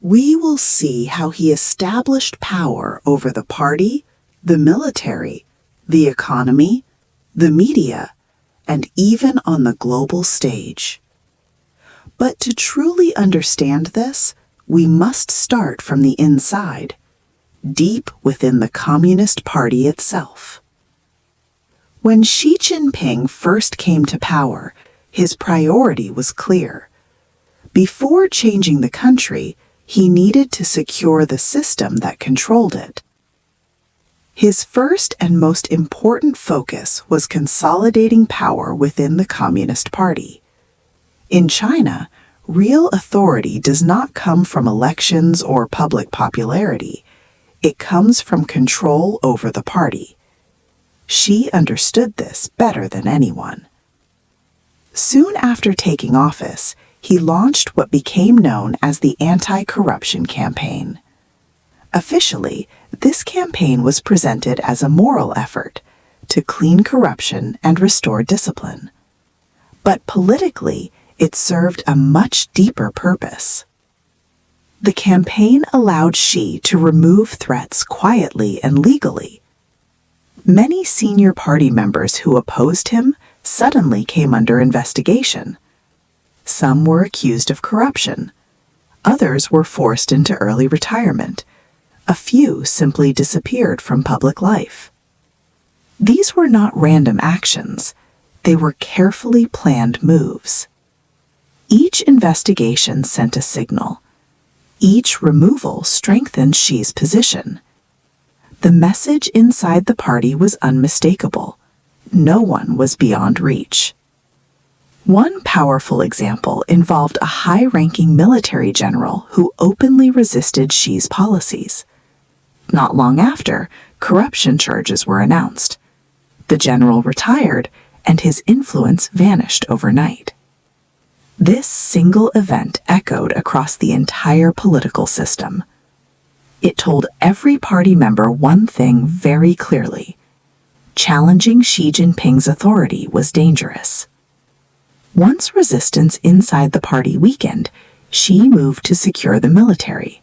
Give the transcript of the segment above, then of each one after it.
we will see how he established power over the party, the military, the economy, the media, and even on the global stage. But to truly understand this, we must start from the inside, deep within the Communist Party itself. When Xi Jinping first came to power, his priority was clear. Before changing the country, he needed to secure the system that controlled it. His first and most important focus was consolidating power within the Communist Party. In China, real authority does not come from elections or public popularity. It comes from control over the party. Xi understood this better than anyone. Soon after taking office, he launched what became known as the Anti-Corruption Campaign. Officially, this campaign was presented as a moral effort to clean corruption and restore discipline. But politically, it served a much deeper purpose. The campaign allowed Xi to remove threats quietly and legally. Many senior party members who opposed him suddenly came under investigation. Some were accused of corruption. Others were forced into early retirement. A few simply disappeared from public life. These were not random actions. They were carefully planned moves. Each investigation sent a signal. Each removal strengthened Xi's position. The message inside the party was unmistakable. No one was beyond reach. One powerful example involved a high-ranking military general who openly resisted Xi's policies. Not long after, corruption charges were announced. The general retired, and his influence vanished overnight. This single event echoed across the entire political system. It told every party member one thing very clearly: challenging Xi Jinping's authority was dangerous. Once resistance inside the party weakened, Xi moved to secure the military.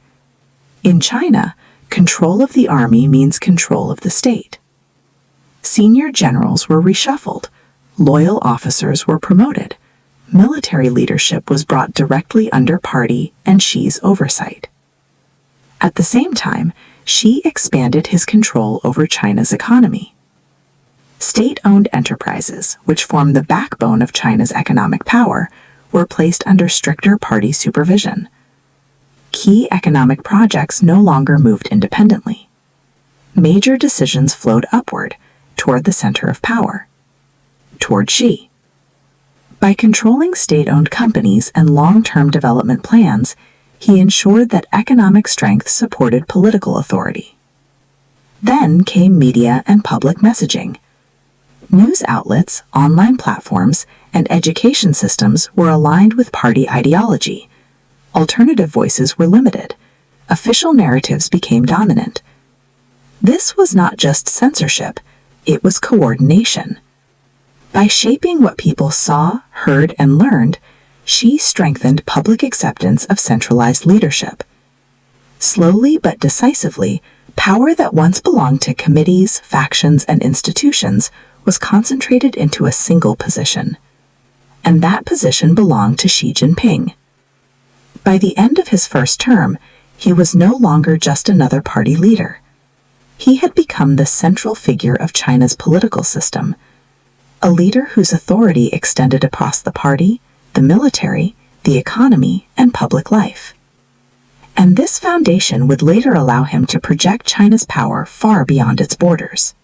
In China, control of the army means control of the state. Senior generals were reshuffled, loyal officers were promoted, military leadership was brought directly under party and Xi's oversight. At the same time, Xi expanded his control over China's economy. State-owned enterprises, which form the backbone of China's economic power, were placed under stricter party supervision. Key economic projects no longer moved independently. Major decisions flowed upward, toward the center of power, toward Xi. By controlling state-owned companies and long-term development plans, he ensured that economic strength supported political authority. Then came media and public messaging. News outlets, online platforms, and education systems were aligned with party ideology. Alternative voices were limited. Official narratives became dominant. This was not just censorship, it was coordination. By shaping what people saw, heard, and learned, Xi strengthened public acceptance of centralized leadership. Slowly but decisively, power that once belonged to committees, factions, and institutions was concentrated into a single position. And that position belonged to Xi Jinping. By the end of his first term, he was no longer just another party leader. He had become the central figure of China's political system, a leader whose authority extended across the party, the military, the economy, and public life. And this foundation would later allow him to project China's power far beyond its borders.